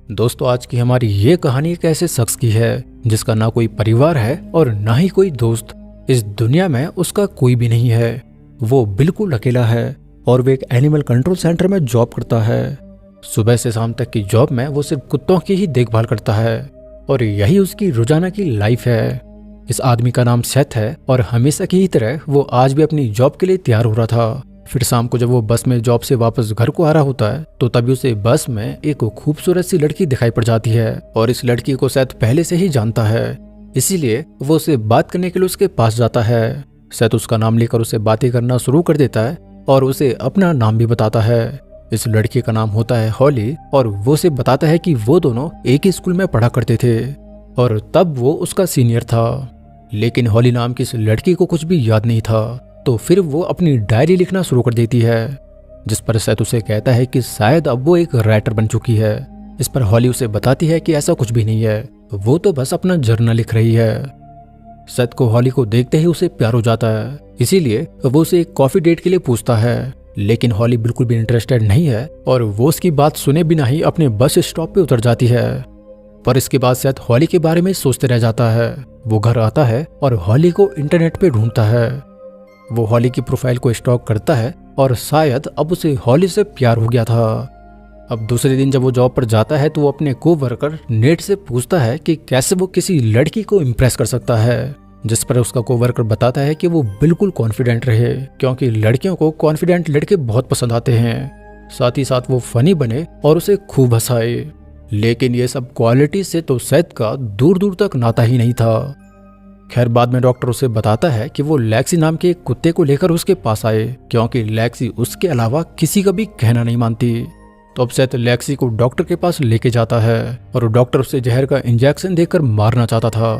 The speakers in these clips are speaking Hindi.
दोस्तों, आज की हमारी ये कहानी एक ऐसे शख्स की है जिसका ना कोई परिवार है और ना ही कोई दोस्त। इस दुनिया में उसका कोई भी नहीं है। वो बिल्कुल अकेला है और वो एक एनिमल कंट्रोल सेंटर में जॉब करता है। सुबह से शाम तक की जॉब में वो सिर्फ कुत्तों की ही देखभाल करता है और यही उसकी रोजाना की लाइफ है। इस आदमी का नाम सेथ है और हमेशा की ही तरह वो आज भी अपनी जॉब के लिए तैयार हो रहा था। फिर शाम को जब वो बस में जॉब से वापस घर को आ रहा होता है तो तभी उसे बस में एक खूबसूरत सी लड़की दिखाई पड़ जाती है और इस लड़की को सेथ पहले से ही जानता है, इसीलिए वो उसे बात करने के लिए उसके पास जाता है। सेथ उसका नाम लेकर उसे बातें करना शुरू कर देता है और उसे अपना नाम भी बताता है। इस लड़की का नाम होता है हॉली और वो उसे बताता है कि वो दोनों एक ही स्कूल में पढ़ा करते थे और तब वो उसका सीनियर था। लेकिन हॉली नाम की इस लड़की को कुछ भी याद नहीं था, तो फिर वो अपनी डायरी लिखना शुरू कर देती है, जिस पर सेथ उसे कहता है कि शायद अब वो एक राइटर बन चुकी है। इस पर हॉली उसे बताती है कि ऐसा कुछ भी नहीं है, वो तो बस अपना जर्नल लिख रही है। सेथ को हॉली को देखते ही उसे प्यार हो जाता है, इसीलिए वो उसे एक कॉफी डेट के लिए पूछता है। लेकिन हॉली बिल्कुल भी इंटरेस्टेड नहीं है और वो उसकी बात सुने बिना ही अपने बस स्टॉप पे उतर जाती है। पर इसके बाद सेथ हॉली के बारे में सोचते रह जाता है। वो घर आता है और हॉली को इंटरनेट पे ढूंढता है। वो हॉली की प्रोफाइल को स्टॉक करता है और शायद अब उसे हॉली से प्यार हो गया था। अब दूसरे दिन जब वो जॉब पर जाता है तो वो अपने कोवर्कर नेट से पूछता है कि कैसे वो किसी लड़की को इम्प्रेस कर सकता है, जिस पर उसका कोवर्कर बताता है कि वो बिल्कुल कॉन्फिडेंट रहे, क्योंकि लड़कियों को कॉन्फिडेंट लड़के बहुत पसंद आते हैं। साथ ही साथ वो फनी बने और उसे खूब हंसाए। लेकिन ये सब क्वालिटी से तो सेथ का दूर दूर तक नाता ही नहीं था। खैर, बाद में डॉक्टर उसे बताता है कि वो लेक्सी नाम के एक कुत्ते को लेकर उसके पास आए, क्योंकि लेक्सी उसके अलावा किसी का भी कहना नहीं मानती। तो अब सेथ लेक्सी को डॉक्टर के पास लेके जाता है और डॉक्टर उसे जहर का इंजेक्शन देकर मारना चाहता था,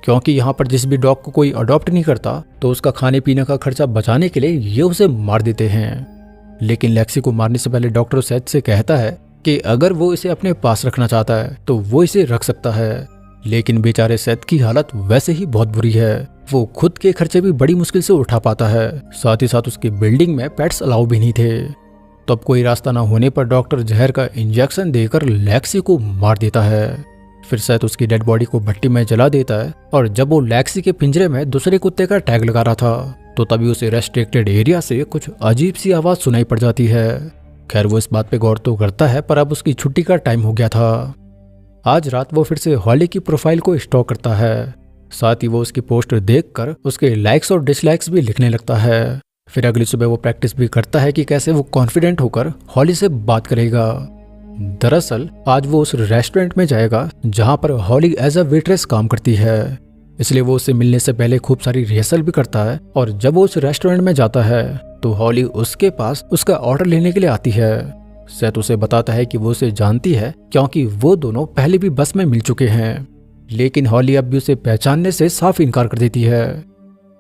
क्योंकि यहाँ पर जिस भी डॉग को कोई अडॉप्ट नहीं करता तो उसका खाने पीने का खर्चा बचाने के लिए ये उसे मार देते हैं। लेकिन लेक्सी को मारने से पहले डॉक्टर सेथ से कहता है कि अगर वो इसे अपने पास रखना चाहता है तो वो इसे रख सकता है। लेकिन बेचारे सेथ की हालत वैसे ही बहुत बुरी है। वो खुद के खर्चे भी बड़ी मुश्किल से उठा पाता है, साथ ही साथ उसकी बिल्डिंग में पेट्स अलाउ भी नहीं थे। तो अब कोई रास्ता ना होने पर डॉक्टर जहर का इंजेक्शन देकर लेक्सी को मार देता है। फिर सेथ उसकी डेड बॉडी को भट्टी में जला देता है और जब वो लेक्सी के पिंजरे में दूसरे कुत्ते का टैग लगा रहा था तो तभी उसे रेस्ट्रिक्टेड एरिया से कुछ अजीब सी आवाज सुनाई पड़ जाती है। खैर, वो इस बात पे गौर तो करता है, पर अब उसकी छुट्टी का टाइम हो गया था। आज रात वो फिर से हॉली की प्रोफाइल को स्टॉक करता है, साथ ही वो उसकी पोस्ट देखकर उसके लाइक्स और डिसलाइक्स भी लिखने लगता है। फिर अगली सुबह वो प्रैक्टिस भी करता है कि कैसे वो कॉन्फिडेंट होकर हॉली से बात करेगा। दरअसल आज वो उस रेस्टोरेंट में जाएगा जहां पर हॉली एज अ वेट्रेस काम करती है, इसलिए वो उससे मिलने से पहले खूब सारी रिहर्सल भी करता है। और जब वो उस रेस्टोरेंट में जाता है तो हॉली उसके पास उसका ऑर्डर लेने के लिए आती है। सेथ उसे बताता है कि वो उसे जानती है, क्योंकि वो दोनों पहले भी बस में मिल चुके हैं। लेकिन हॉली अब भी उसे पहचानने से साफ इनकार कर देती है।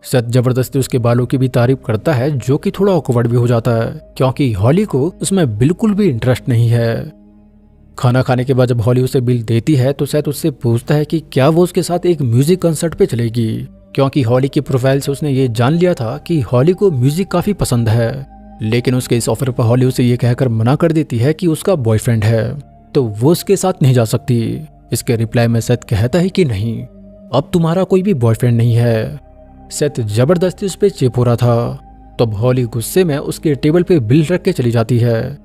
सेथ जबरदस्ती उसके बालों की भी तारीफ करता है, जो कि थोड़ा ऑकवर्ड भी हो जाता है, क्योंकि हॉली को उसमें बिल्कुल भी इंटरेस्ट नहीं है। खाना खाने के बाद जब हॉली उसे बिल देती है तो सेथ उससे पूछता है कि क्या वो उसके साथ एक म्यूजिक कंसर्ट पे चलेगी, क्योंकि हॉली की प्रोफाइल से उसने ये जान लिया था कि हॉली को म्यूजिक काफी पसंद है। लेकिन उसके इस ऑफर पर हॉली उसे ये कहकर मना कर देती है कि उसका बॉयफ्रेंड है, तो वो उसके साथ नहीं जा सकती। इसके रिप्लाई में सेथ कहता है कि नहीं, अब तुम्हारा कोई भी बॉयफ्रेंड नहीं है। सेथ जबरदस्ती उस पर चेप हो रहा था। तब हॉली गुस्से में उसके टेबल पे बिल रख के चली जाती है।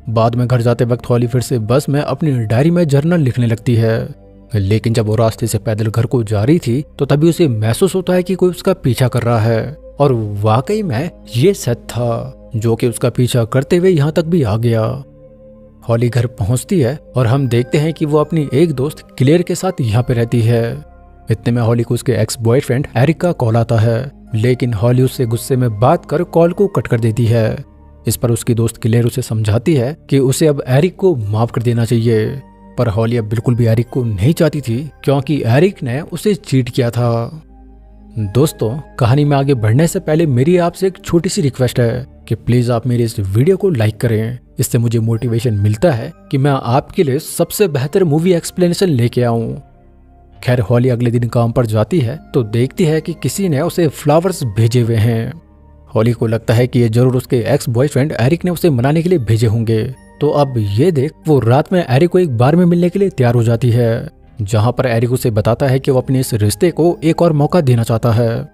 बाद में घर जाते वक्त हॉली फिर से बस में अपनी डायरी में जर्नल लिखने लगती है। लेकिन जब वो रास्ते से पैदल घर को जा रही थी तो तभी उसे महसूस होता है कि कोई उसका पीछा कर रहा है, और वाकई में ये सेथ था, जो कि उसका पीछा करते हुए यहाँ तक भी आ गया। हॉली घर पहुंचती है और हम देखते हैं कि वो अपनी एक दोस्त क्लेयर के साथ यहाँ पे रहती है। इतने में हॉली को उसके एक्स बॉयफ्रेंड एरिक का कॉल आता है, लेकिन हॉली उससे गुस्से में बात कर कॉल को कट कर देती है। इस पर उसकी दोस्त क्लेयर उसे समझाती है कि उसे अब एरिक को माफ कर देना चाहिए, पर हॉली अब बिल्कुल भी एरिक को नहीं चाहती थी, क्योंकि एरिक ने उसे चीट किया था। दोस्तों, कहानी में आगे बढ़ने से पहले मेरी आपसे एक छोटी सी रिक्वेस्ट है कि प्लीज आप मेरे इस वीडियो को लाइक करें। इससे मुझे मोटिवेशन मिलता है कि मैं आपके लिए सबसे बेहतर मूवी एक्सप्लेनेशन लेके आऊं। खैर, हॉली अगले दिन काम पर जाती है तो देखती है कि किसी ने उसे फ्लावर्स भेजे हुए हैं। हॉली को लगता है कि ये जरूर उसके एक्स बॉयफ्रेंड एरिक ने उसे मनाने के लिए भेजे होंगे। तो अब ये देख वो रात में एरिक को एक बार में मिलने के लिए तैयार हो जाती है, जहां पर एरिक उसे बताता है कि वो अपने इस रिश्ते को एक और मौका देना चाहता है।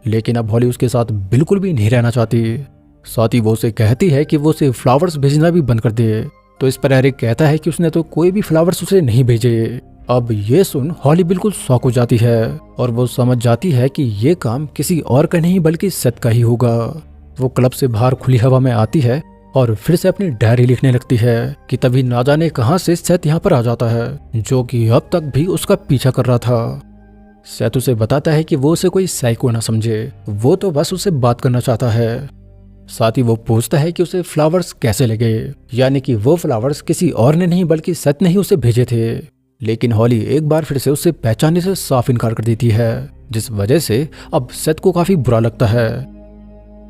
लेकिन अब हॉली उसके साथ बिल्कुल भी नहीं रहना चाहती। साथ ही वो उसे कहती है कि वो उसे फ्लावर्स भेजना भी बंद कर दे। तो इस पर एरिक कहता है कि उसने तो कोई भी फ्लावर्स उसे नहीं भेजे। अब ये सुन हॉली बिल्कुल शॉक हो जाती है और वो समझ जाती है कि ये काम किसी और का नहीं बल्कि सेथ का ही होगा। वो क्लब से बाहर खुली हवा में आती है और फिर से अपनी डायरी लिखने लगती है कि तभी ना जाने कहां से सेथ यहाँ पर आ जाता है, जो कि अब तक भी उसका पीछा कर रहा था। सेथ उसे बताता है कि वो उसे कोई साइको ना समझे, वो तो बस उससे बात करना चाहता है। साथ ही वो पूछता है कि उसे फ्लावर्स कैसे लगे, यानी कि वो फ्लावर्स किसी और ने नहीं बल्कि सेथ ने ही उसे भेजे थे। लेकिन हॉली एक बार फिर से उसे पहचानने से साफ इनकार कर देती है, जिस वजह से अब सेथ को काफी बुरा लगता है।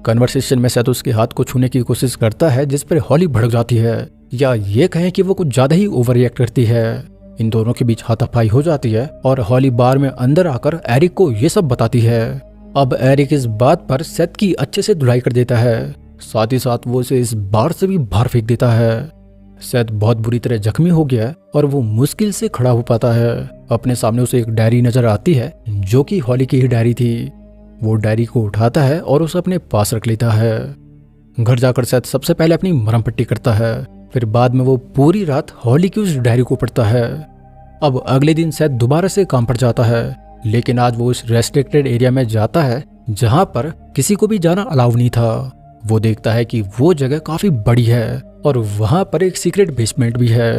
कन्वर्सेशन में सेथ उसके हाथ को छूने की कोशिश करता है, जिस पर हॉली भड़क जाती है, या ये कहें कि वो कुछ ज्यादा ही ओवर रिएक्ट करती है। इन दोनों के बीच हाथापाई हो जाती है और हॉली बार में अंदर आकर एरिक को ये सब बताती है। अब एरिक इस बात पर सेथ की अच्छे से धुलाई कर देता है, साथ ही साथ वो उसे इस बार से भी बाहर फेंक देता है। सेथ बहुत बुरी तरह जख्मी हो गया है और वो मुश्किल से खड़ा हो पाता है। अपने सामने उसे एक डायरी नजर आती है, जो कि हॉली की ही डायरी थी। वो डायरी को उठाता है और उसे अपने पास रख लेता है। घर जाकर सेथ सबसे पहले अपनी मरहम पट्टी करता है, फिर बाद में वो पूरी रात हॉली की उस डायरी को पढ़ता है। अब अगले दिन सेथ दोबारा से काम पर जाता है, लेकिन आज वो इस रेस्ट्रिक्टेड एरिया में जाता है जहां पर किसी को भी जाना अलाउ नहीं था। वो देखता है कि वो जगह काफी बड़ी है और वहां पर एक सीक्रेट बेसमेंट भी है।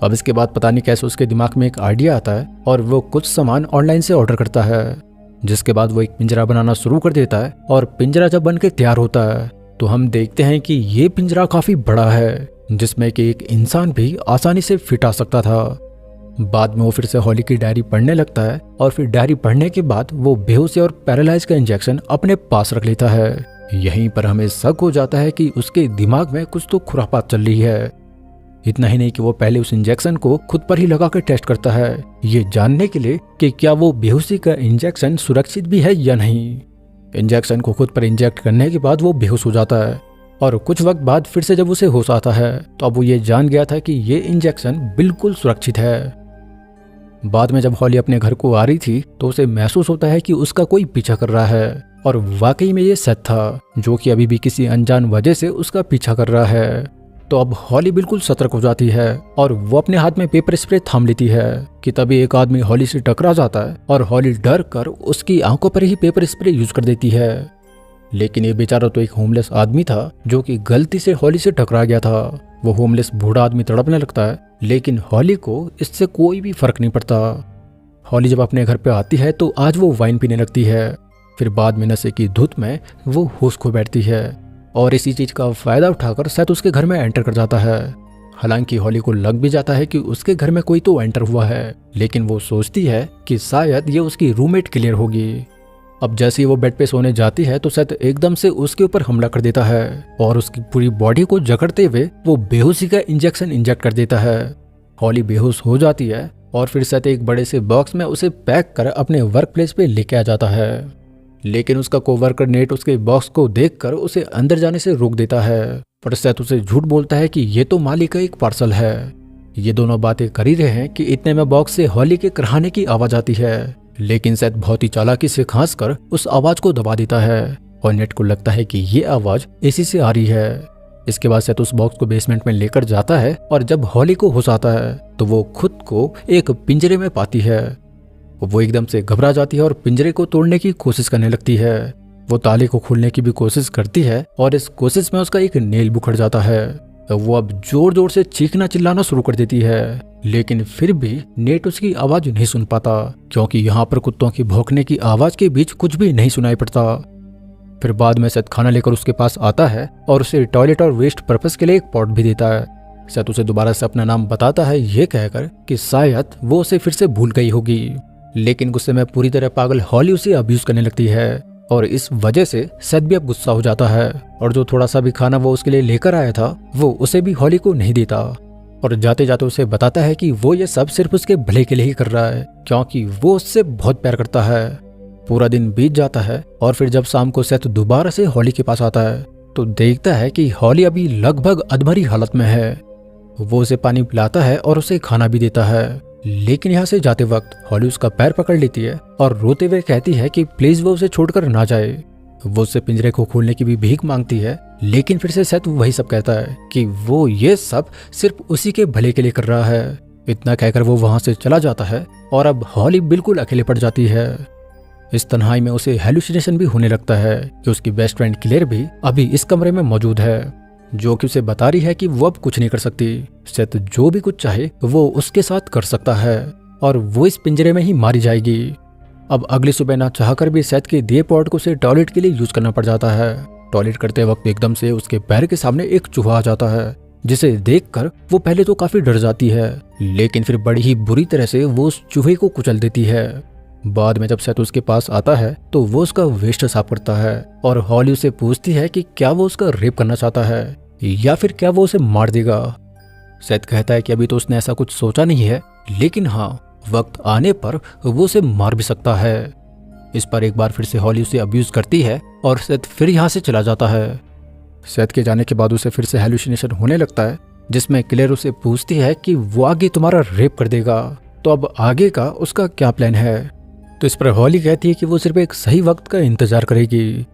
अब इसके बाद पता नहीं कैसे उसके दिमाग में एक आइडिया आता है और वो कुछ सामान ऑनलाइन से ऑर्डर करता है, जिसके बाद वो एक पिंजरा बनाना शुरू कर देता है। और पिंजरा जब बनकर तैयार होता है तो हम देखते हैं कि ये पिंजरा काफी बड़ा है, जिसमें कि एक इंसान भी आसानी से फिट आ सकता था। बाद में वो फिर से हॉली की डायरी पढ़ने लगता है और फिर डायरी पढ़ने के बाद वो बेहोशी और पैरालाइज का इंजेक्शन अपने पास रख लेता है। यहीं पर हमें शक हो जाता है कि उसके दिमाग में कुछ तो खुरापात चल रही है। इतना ही नहीं कि वो पहले उस इंजेक्शन को खुद पर ही लगाकर टेस्ट करता है, ये जानने के लिए कि क्या वो बेहोशी का इंजेक्शन सुरक्षित भी है या नहीं। इंजेक्शन को खुद पर इंजेक्ट करने के बाद वो बेहोश हो जाता है और कुछ वक्त बाद फिर से जब उसे होश आता है तो अब वो ये जान गया था कि ये इंजेक्शन बिल्कुल सुरक्षित है। बाद में जब हॉली अपने घर को आ रही थी तो उसे महसूस होता है कि उसका कोई पीछा कर रहा है, और वाकई में ये सेथ था, जो कि अभी भी किसी अनजान वजह से उसका पीछा कर रहा है। तो अब हॉली बिल्कुल सतर्क हो जाती है और वो अपने हाथ में पेपर स्प्रे थाम लेती है कि तभी एक आदमी हॉली से टकरा जाता है और हॉली डर कर उसकी आंखों पर ही पेपर स्प्रे यूज कर देती है। लेकिन ये बेचारा तो एक होमलेस आदमी था, जो कि गलती से हॉली से टकरा गया था। वो होमलेस बूढ़ा आदमी तड़पने लगता है, लेकिन हॉली को इससे कोई भी फर्क नहीं पड़ता। हॉली जब अपने घर पे आती है तो आज वो वाइन पीने लगती है, फिर बाद में नशे की धुत में वो होश खो बैठती है और इसी चीज का फायदा उठाकर सेथ उसके घर में एंटर कर जाता है। हालांकि हॉली को लग भी जाता है कि उसके घर में कोई तो एंटर हुआ है, लेकिन वो सोचती है कि शायद ये उसकी रूममेट क्लियर होगी। अब जैसे ही वो बेड पे सोने जाती है तो सेथ एकदम से उसके ऊपर हमला कर देता है और उसकी पूरी बॉडी को जकड़ते हुए वो बेहोशी का इंजेक्शन इंजेक्ट कर देता है। हॉली बेहोश हो जाती है और फिर सेथ एक बड़े से बॉक्स में उसे पैक कर अपने वर्क प्लेस पे लेके आ जाता है, लेकिन उसका कोवर्कर नेट उसके बॉक्स को देखकर उसे अंदर जाने से रोक देता है। पर सेथ उसे झूठ बोलता है कि ये तो मालिक का एक पार्सल है। ये दोनों बातें कर ही रहे हैं कि इतने में बॉक्स से हॉली के कराहने की आवाज आती है, लेकिन सेथ बहुत ही चालाकी से खांस कर उस आवाज को दबा देता है और नेट को लगता है कि ये आवाज इसी से आ रही है। इसके बाद सेथ उस बॉक्स को बेसमेंट में लेकर जाता है और जब हॉली को होश आता है तो वो खुद को एक पिंजरे में पाती है। वो एकदम से घबरा जाती है और पिंजरे को तोड़ने की कोशिश करने लगती है। वो ताले को खोलने की भी कोशिश करती है और इस कोशिश में उसका एक नेल बुखड़ जाता है। वो अब जोर जोर से चीखना चिल्लाना शुरू कर देती है, लेकिन फिर भी नेट उसकी आवाज नहीं सुन पाता, क्योंकि यहाँ पर कुत्तों की भौंकने की आवाज के बीच कुछ भी नहीं सुनाई पड़ता। फिर बाद में सेथ खाना लेकर उसके पास आता है और उसे टॉयलेट और वेस्ट पर्पस के लिए एक पॉट भी देता है। सेथ उसे दोबारा से अपना नाम बताता है, ये कहकर कि शायद वो उसे फिर से भूल गई होगी। लेकिन गुस्से में पूरी तरह पागल हॉली उसे अब्यूज करने लगती है और इस वजह से सेथ भी अब गुस्सा हो जाता है और जो थोड़ा सा भी खाना वो उसके लिए लेकर आया था वो उसे भी हॉली को नहीं देता और जाते जाते उसे बताता है कि वो ये सब सिर्फ उसके भले के लिए ही कर रहा है, क्योंकि वो उससे बहुत प्यार करता है। पूरा दिन बीत जाता है और फिर जब शाम को सेथ दोबारा से हॉली के पास आता है तो देखता है कि हॉली अभी लगभग अधमरी हालत में है। वो उसे पानी पिलाता है और उसे खाना भी देता है, लेकिन यहाँ से जाते वक्त हॉली उसका पैर पकड़ लेती है और रोते हुए कहती है कि प्लीज वो उसे छोड़कर ना जाए। वो उससे पिंजरे को खोलने की भी भीख मांगती है, लेकिन फिर से सेथ वही सब कहता है कि वो ये सब सिर्फ उसी के भले के लिए कर रहा है। इतना कहकर वो वहां से चला जाता है और अब हॉली बिल्कुल अकेले पड़ जाती है। इस तन्हाई में उसे हेलुसिनेशन भी होने लगता है कि उसकी बेस्ट फ्रेंड क्लेयर भी अभी इस कमरे में मौजूद है, जो कि उसे बता रही है कि वो अब कुछ नहीं कर सकती। सेथ जो भी कुछ चाहे वो उसके साथ कर सकता है और वो इस पिंजरे में ही मारी जाएगी। अब अगली सुबह ना चाहकर भी सेथ के दिए पॉट को उसे टॉयलेट के लिए यूज करना पड़ जाता है। टॉयलेट करते वक्त एकदम से उसके पैर के सामने एक चूहा आ जाता है, जिसे देखकर वो पहले तो काफी डर जाती है, लेकिन फिर बड़ी ही बुरी तरह से वो उस चूहे को कुचल देती है। बाद में जब सेथ उसके पास आता है तो वो उसका वेस्ट साफ करता है और हॉली उसे पूछती है कि क्या वो उसका रेप करना चाहता है या फिर क्या वो उसे मार देगा। सेथ कहता है कि अभी तो उसने ऐसा कुछ सोचा नहीं है, लेकिन हाँ, वक्त आने पर वो उसे मार भी सकता है। इस पर एक बार फिर से हॉली उसे अब्यूज करती है और सेथ फिर यहाँ से चला जाता है। सेथ के जाने के बाद उसे फिर से हेलुसिनेशन होने लगता है, जिसमें क्लेयर उसे पूछती है कि वो आगे तुम्हारा रेप कर देगा, तो अब आगे का उसका क्या प्लान है। तो इस पर हॉली कहती है कि वो सिर्फ एक सही वक्त का इंतजार करेगी।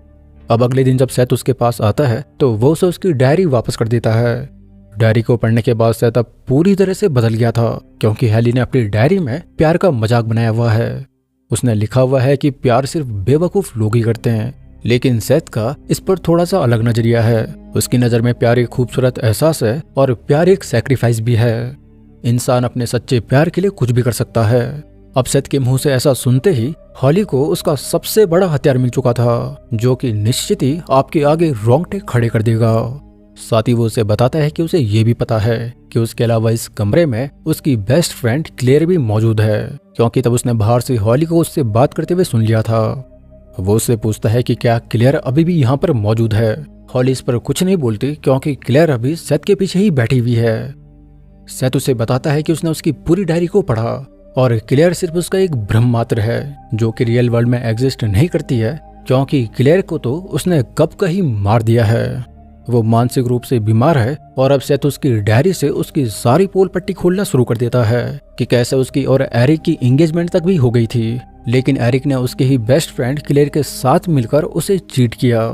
अब अगले दिन जब सेथ उसके पास आता है तो वो उसे उसकी डायरी वापस कर देता है। डायरी को पढ़ने के बाद सेथ अब पूरी तरह से बदल गया था, क्योंकि हैली ने अपनी डायरी में प्यार का मजाक बनाया हुआ है। उसने लिखा हुआ है कि प्यार सिर्फ बेवकूफ लोग ही करते हैं, लेकिन सेथ का इस पर थोड़ा सा अलग नजरिया है। उसकी नजर में प्यार एक खूबसूरत एहसास है और प्यार एक सैक्रिफाइस भी है। इंसान अपने सच्चे प्यार के लिए कुछ भी कर सकता है। अब सेथ के मुंह से ऐसा सुनते ही हॉली को उसका सबसे बड़ा हथियार मिल चुका था, जो कि निश्चित ही आपके आगे रोंगटे खड़े कर देगा। साथ ही वो उसे बताता है कि उसे ये भी पता है कि उसके अलावा इस कमरे में उसकी बेस्ट फ्रेंड क्लेयर भी मौजूद है, क्योंकि तब उसने बाहर से हॉली को उससे बात करते हुए सुन लिया था। वो उससे पूछता है कि क्या क्लेयर अभी भी यहाँ पर मौजूद है। हॉली इस पर कुछ नहीं बोलती, क्योंकि क्लेयर अभी सेथ के पीछे ही बैठी हुई है। सेथ उसे बताता है कि उसने उसकी पूरी डायरी को पढ़ा और क्लेयर सिर्फ उसका एक भ्रम मात्र है, जो कि रियल वर्ल्ड में एग्जिस्ट नहीं करती है, क्योंकि क्लेयर को तो उसने कब का ही मार दिया है। वो मानसिक रूप से बीमार है और अब सेथ उसकी डायरी से उसकी सारी पोल पट्टी खोलना शुरू कर देता है कि कैसे उसकी और एरिक की एंगेजमेंट तक भी हो गई थी, लेकिन एरिक ने उसके ही बेस्ट फ्रेंड क्लेयर के साथ मिलकर उसे चीट किया।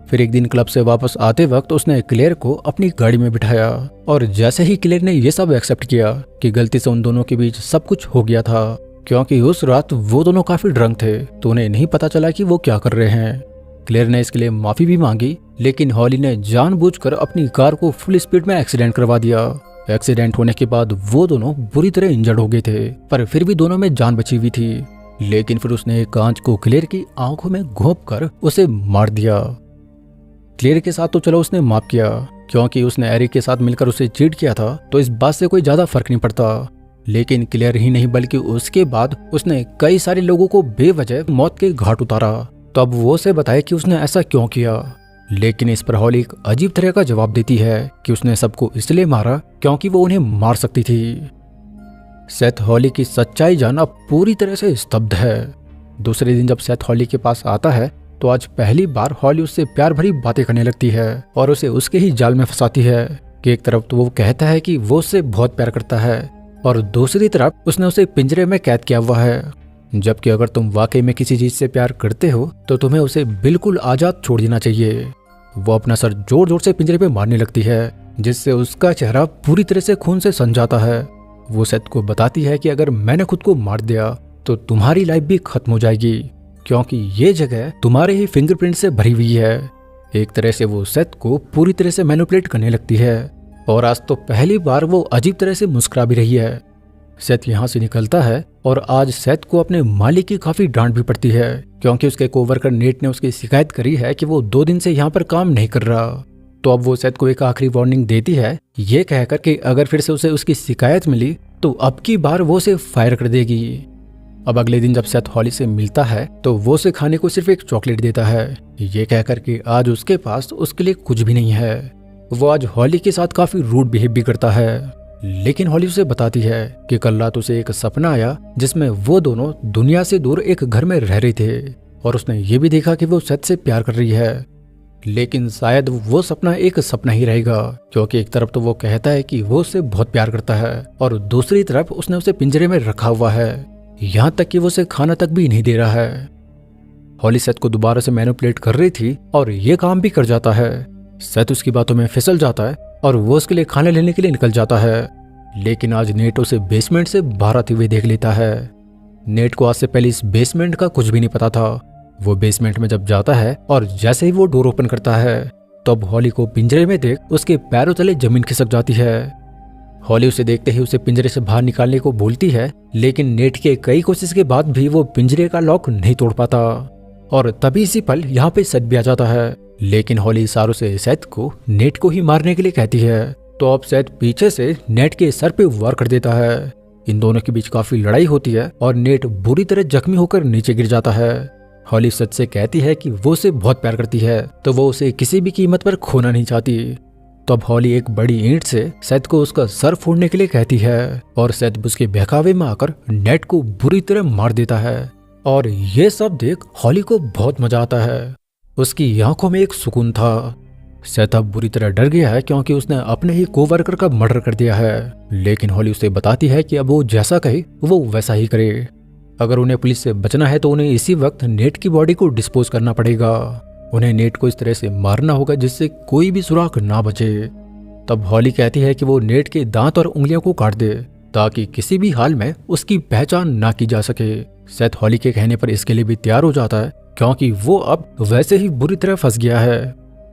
फिर एक दिन क्लब से वापस आते वक्त उसने क्लेयर को अपनी गाड़ी में बिठाया और जैसे ही क्लेयर ने ये सब एक्सेप्ट किया कि गलती से उन दोनों के बीच सब कुछ हो गया था, क्योंकि उस रात वो दोनों काफी ड्रंक थे, तो उन्हें नहीं पता चला कि वो क्या कर रहे हैं। क्लेयर ने इसके लिए माफी भी मांगी, लेकिन हॉली ने जानबूझकर अपनी कार को फुल स्पीड में एक्सीडेंट करवा दिया। एक्सीडेंट होने के बाद वो दोनों बुरी तरह इंजर्ड हो गए थे, पर फिर भी दोनों में जान बची हुई थी। लेकिन फिर उसने एक कांच को क्लेयर की आंखों में घोंपकर उसे मार दिया। क्लेयर के साथ तो चलो उसने माफ किया, क्योंकि उसने एरिक के साथ मिलकर उसे चीट किया था, तो इस बात से कोई ज्यादा फर्क नहीं पड़ता। लेकिन क्लेयर ही नहीं बल्कि उसके बाद उसने कई सारे लोगों को बेवजह मौत के घाट उतारा। तो अब वो उसे बताए कि उसने ऐसा क्यों किया, लेकिन इस पर हॉली एक अजीब तरह का जवाब देती है कि उसने सबको इसलिए मारा क्योंकि वो उन्हें मार सकती थी। सेथ हॉली की सच्चाई जान अब पूरी तरह से स्तब्ध है। दूसरे दिन जब सेथ हॉली के पास आता है तो आज पहली बार हॉली उससे प्यार भरी बातें करने लगती है और उसे उसके ही जाल में फंसाती है कि एक तरफ तो वो कहता है कि वो उससे बहुत प्यार करता है और दूसरी तरफ उसने उसे पिंजरे में कैद किया हुआ है, जबकि अगर तुम वाकई में किसी चीज से प्यार करते हो तो तुम्हें उसे बिल्कुल आजाद छोड़ देना चाहिए। वो अपना सर जोर जोर से पिंजरे पे मारने लगती है, जिससे उसका चेहरा पूरी तरह से खून से सन जाता है। वो सेथ को बताती है कि अगर मैंने खुद को मार दिया तो तुम्हारी लाइफ भी खत्म हो जाएगी, क्योंकि ये जगह तुम्हारे ही फिंगरप्रिंट से भरी हुई है। एक तरह से वो सेथ को पूरी तरह से मैनिपुलेट करने लगती है और आज तो पहली बार वो अजीब तरह से मुस्कुरा भी रही है। सेथ यहाँ से निकलता है और आज सेथ को अपने मालिक की काफी डांट भी पड़ती है, क्योंकि उसके कोवर्कर नेट ने उसकी शिकायत करी है कि वो 2 दिन से यहाँ पर काम नहीं कर रहा। तो अब वो सेथ को एक आखिरी वार्निंग देती है, ये कहकर कि अगर फिर से उसे उसकी शिकायत मिली तो अब की बार वो उसे फायर कर देगी। अब अगले दिन जब सेथ हॉली से मिलता है तो वो उसे खाने को सिर्फ एक चॉकलेट देता है, ये कहकर कि आज उसके पास उसके लिए कुछ भी नहीं है। वो आज हॉली के साथ काफी रूड बिहेव भी करता है। लेकिन हॉली उसे बताती है कि कल रात उसे एक सपना आया जिसमें वो दोनों दुनिया से दूर एक घर में रह रहे थे और उसने ये भी देखा कि वो सेथ से प्यार कर रही है। लेकिन शायद वो सपना एक सपना ही रहेगा, क्योंकि एक तरफ तो वो कहता है कि वो उससे बहुत प्यार करता है और दूसरी तरफ उसने उसे पिंजरे में रखा हुआ है, यहाँ तक कि वो उसे खाना तक भी नहीं दे रहा है। हॉली सेथ को दोबारा से मैनिपुलेट कर रही थी और ये काम भी कर जाता है। सेथ उसकी बातों में फिसल जाता है और वो उसके लिए खाना लेने के लिए निकल जाता है। लेकिन आज नेट उसे बेसमेंट से बाहर आते हुए देख लेता है। नेट को आज से पहले इस बेसमेंट का कुछ भी नहीं पता था। वो बेसमेंट में जब जाता है और जैसे ही वो डोर ओपन करता है तब हॉली को पिंजरे में देख उसके पैरों तले जमीन खिसक जाती है। हॉली उसे देखते ही उसे पिंजरे से बाहर निकालने को बोलती है, लेकिन नेट के कई कोशिश के बाद भी वो पिंजरे का लॉक नहीं तोड़ पाता और तभी इसी पल यहाँ पे सेथ भी आ जाता है। लेकिन हॉली इशारों से सेथ को नेट को ही मारने के लिए कहती है, तो अब सेथ पीछे से नेट के सर पे वार कर देता है। इन दोनों के बीच काफी लड़ाई होती है और नेट बुरी तरह जख्मी होकर नीचे गिर जाता है। हॉली सेथ से कहती है कि वो उसे बहुत प्यार करती है, तो वो उसे किसी भी कीमत पर खोना नहीं चाहती। तो अब हॉली एक बड़ी ईंट से सेथ को उसका सर फोड़ने के लिए कहती है और सेथ उसके बहकावे में आकर नेट को बुरी तरह मार देता है। और ये सब देख हॉली को बहुत मजा आता है। उसकी आंखों में एक सुकून था। सेथ अब बुरी तरह डर गया है क्योंकि उसने अपने ही कोवर्कर का मर्डर कर दिया है। लेकिन हॉली उसे बताती है कि अब वो जैसा कहे वो वैसा ही करे। अगर उन्हें पुलिस से बचना है तो उन्हें इसी वक्त नेट की बॉडी को डिस्पोज करना पड़ेगा। उन्हें नेट को इस तरह से मारना होगा जिससे कोई भी सुराग ना बचे। तब हॉली कहती है कि वो नेट के दांत और उंगलियों को काट दे ताकि किसी भी हाल में उसकी पहचान ना की जा सके। सेथ हॉली के कहने पर इसके लिए भी तैयार हो जाता है क्योंकि वो अब वैसे ही बुरी तरह फंस गया है।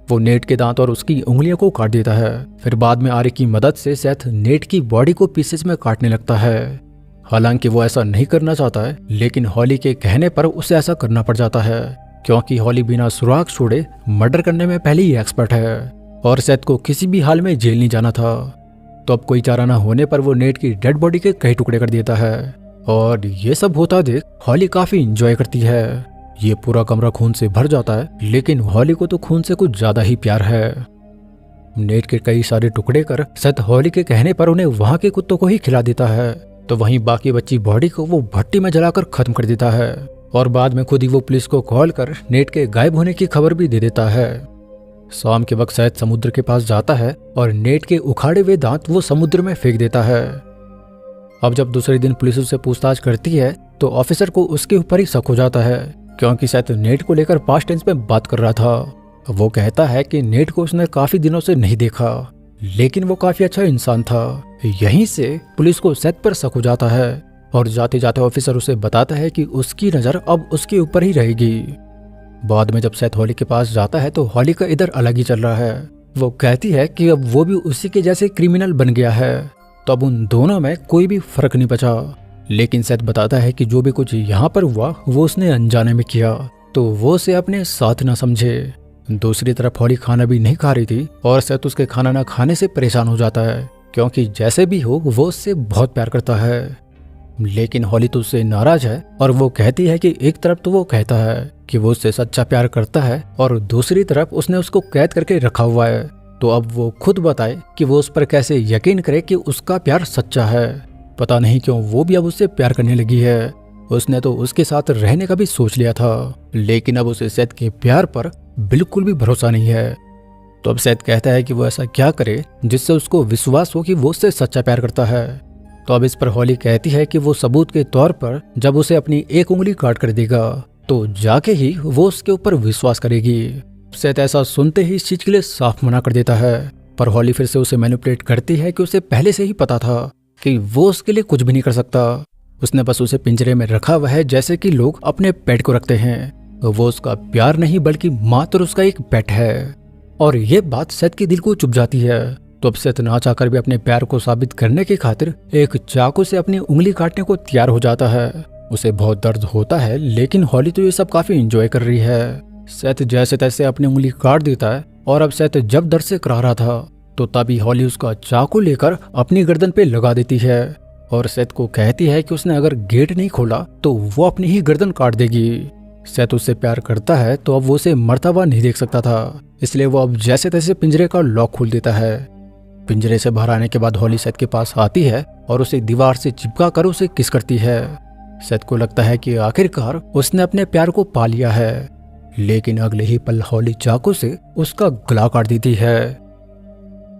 वो नेट के दांत और उसकी उंगलियों को काट देता है। फिर बाद में आरे की मदद से सेथ नेट की बॉडी को पीसेस में काटने लगता है। हालांकि वो ऐसा नहीं करना चाहता है, लेकिन हॉली के कहने पर उसे ऐसा करना पड़ जाता है क्योंकि हॉली बिना सुराग छोड़े मर्डर करने में पहले ही एक्सपर्ट है और सेथ को किसी भी हाल में जेल नहीं जाना था। तो अब कोई चारा ना होने पर वो नेट की डेड बॉडी के कई टुकड़े कर देता है और ये सब होता देख हॉली काफी इंजॉय करती है। ये पूरा कमरा खून से भर जाता है, लेकिन हॉली को तो खून से कुछ ज्यादा ही प्यार है। नेट के कई सारे टुकड़े कर सेथ हॉली के कहने पर उन्हें वहां के कुत्तों को ही खिला देता है, तो वहीं बाकी बची बॉडी को वो भट्टी में जलाकर खत्म कर देता है और बाद में खुद ही वो पुलिस को कॉल कर नेट के गायब होने की खबर भी दे देता है। शाम के वक्त सेथ समुद्र के पास जाता है और नेट के उखाड़े हुए दांत वो समुद्र में फेंक देता है। अब जब दूसरे दिन पुलिस उससे पूछताछ करती है तो ऑफिसर को उसके ऊपर ही शक हो जाता है क्योंकि सेथ नेट को लेकर पास्ट टेंस में बात कर रहा था। वो कहता है कि नेट को उसने काफी दिनों से नहीं देखा, लेकिन वो काफी अच्छा इंसान था। यहीं से पुलिस को सेथ पर शक हो जाता है और जाते जाते ऑफिसर उसे बताता है कि उसकी नजर अब उसके ऊपर ही रहेगी। बाद में जब सेथ हॉली के पास जाता है तो हॉली का इधर अलग ही चल रहा है। वो कहती है कि अब वो भी उसी के जैसे क्रिमिनल बन गया है, तो अब उन दोनों में कोई भी फर्क नहीं बचा। लेकिन सेथ बताता है कि जो भी कुछ यहाँ पर हुआ वो उसने अनजाने में किया, तो वो उसे अपने साथ न समझे। दूसरी तरफ हॉली खाना भी नहीं खा रही थी और सेथ उसके खाना न खाने से परेशान हो जाता है क्योंकि जैसे भी हो वो उससे बहुत प्यार करता है। लेकिन हॉली तो उससे नाराज है और वो कहती है कि एक तरफ तो वो कहता है कि वो उससे सच्चा प्यार करता है और दूसरी तरफ उसने उसको कैद करके रखा हुआ है, तो अब वो खुद बताए कि वो उस पर कैसे यकीन करे कि उसका प्यार सच्चा है। पता नहीं क्यों वो भी अब उससे प्यार करने लगी है। उसने तो उसके साथ रहने का भी सोच लिया था, लेकिन अब उसे सेथ के प्यार पर बिल्कुल भी भरोसा नहीं है। तो अब सेथ कहता है कि वो ऐसा क्या करे जिससे उसको विश्वास हो कि वो उससे सच्चा प्यार करता है। तो अब इस पर हॉली कहती है कि वो सबूत के तौर पर जब उसे अपनी एक उंगली काट कर देगा तो जाके ही वो उसके ऊपर विश्वास करेगी। सेथ ऐसा सुनते ही इस चीज के लिए साफ मना कर देता है, पर हॉली फिर से उसे मैनिपुलेट करती है कि उसे पहले से ही पता था कि वो उसके लिए कुछ भी नहीं कर सकता। उसने बस उसे पिंजरे में रखा हुआ है जैसे कि लोग अपने पेट को रखते हैं। वो उसका प्यार नहीं बल्कि मात्र उसका एक पेट है। और ये बात सेथ के दिल को चुभ जाती है। तो अब सेथ ना चाहकर भी अपने प्यार को साबित करने की खातिर एक चाकू से अपनी उंगली काटने को तैयार हो जाता है। उसे बहुत दर्द होता है, लेकिन हॉली तो ये सब काफी एंजॉय कर रही है। सेथ जैसे तैसे अपनी उंगली काट देता है और अब सेथ जब दर्द से करा रहा था तो तभी हॉली उसका चाकू लेकर अपनी गर्दन पे लगा देती है और सेथ को कहती है कि उसने अगर गेट नहीं खोला तो वो अपनी ही गर्दन काट देगी। सेथ उससे प्यार करता है तो अब वो उसे मरता हुआ नहीं देख सकता था, इसलिए वो अब जैसे तैसे पिंजरे का लॉक खोल देता है। पिंजरे से बाहर आने के बाद हॉली सेथ के पास आती है और उसे दीवार से चिपका कर उसे किस करती है। सेथ को लगता है कि आखिरकार उसने अपने प्यार को पा लिया है, लेकिन अगले ही पल हॉली चाकू से उसका गला काट देती है।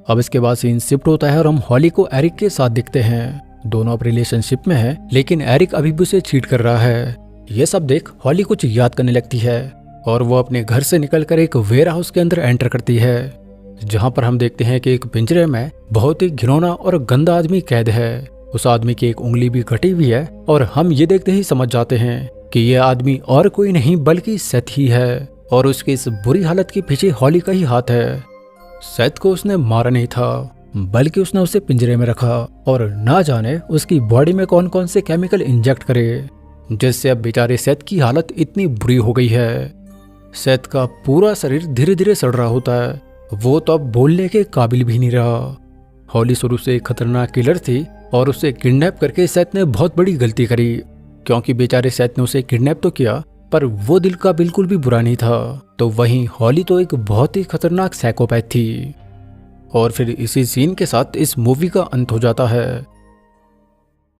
अब इसके बाद सीन शिफ्ट होता है और हम हॉली को एरिक के साथ दिखते हैं। दोनों अब रिलेशनशिप में हैं, लेकिन एरिक अभी भी उसे चीट कर रहा है। यह सब देख हॉली कुछ याद करने लगती है और वो अपने घर से निकलकर एक वेयर हाउस के अंदर एंटर करती है, जहां पर हम देखते हैं कि एक पिंजरे में बहुत ही घिनौना और गंदा आदमी कैद है। उस आदमी की एक उंगली भी कटी हुई है और हम ये देखते ही समझ जाते हैं कि यह आदमी और कोई नहीं बल्कि सेथ ही है और उसकी इस बुरी हालत के पीछे हॉली का ही हाथ है। सेथ को उसने मारा नहीं था, बल्कि उसने उसे पिंजरे में रखा और ना जाने उसकी बॉडी में कौन कौन से केमिकल इंजेक्ट करे, जिससे अब बेचारे सेथ की हालत इतनी बुरी हो गई है। सेथ का पूरा शरीर धीरे धीरे सड़ रहा होता है, वो तो अब बोलने के काबिल भी नहीं रहा। हॉली शुरू से एक खतरनाक किलर थी और उसे किडनैप करके सेथ ने बहुत बड़ी गलती करी, क्योंकि बेचारे सेथ ने उसे किडनैप तो किया पर वो दिल का बिल्कुल भी बुरा नहीं था। तो वहीं हॉली तो एक बहुत ही खतरनाक साइकोपैथ थी। और फिर इसी सीन के साथ इस मूवी का अंत हो जाता है।